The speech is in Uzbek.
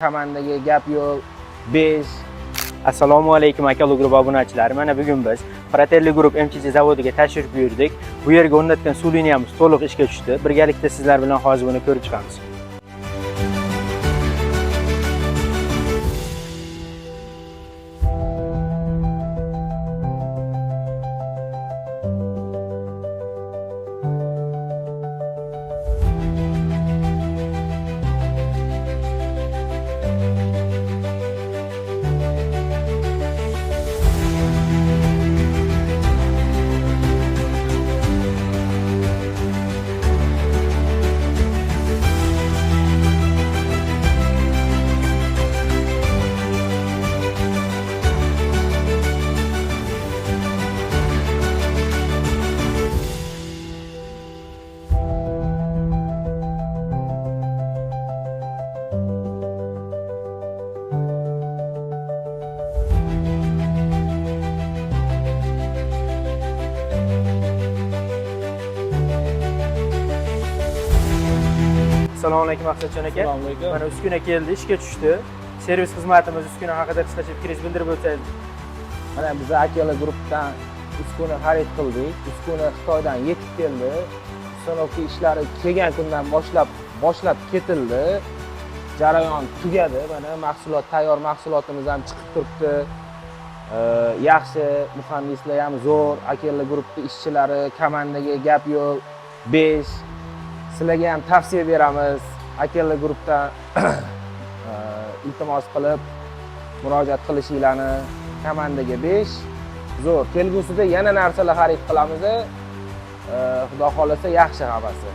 Komandaga gap yo'q. 5. Assalomu alaykum aka guruh obunachilari. Mana bugun biz Fratelli Group MCC zavodiga tashrif buyurdik. Bu yerga o'rnatgan suv liniyamiz to'liq ishga tushdi. Birgalikda sizlar bilan hozir buni ko'rib chiqamiz. Assalomu alaykum Maqsadjon aka. Assalomu alaykum. Mana uskuna keldi, ishga tushdi. Servis xizmatimiz uskuna haqida qisqacha fikringizni bildirib o'tsangiz. Mana biz Akela guruhdan uskuna xarid qildik. Uskuna Xitoydan yetib keldi. Sanoqli ishlari kelgan kundan boshlab ketildi. Jarayon tugadi. Mana mahsulot tayyor, mahsulotimiz ham chiqib turibdi. Yaxshi, muhandislar ham zo'r. Akela guruhning ishchilari, komandaga gap yo'q. 5. Sizlarga ham tavsiya beramiz. Akela guruhdan iltimos qilib murojaat qilishinglarni. Komandaga 5. Zo'r. Kelgusida yana narsalar xarid qilamiz. Xudo xolasa yaxshi hammasi.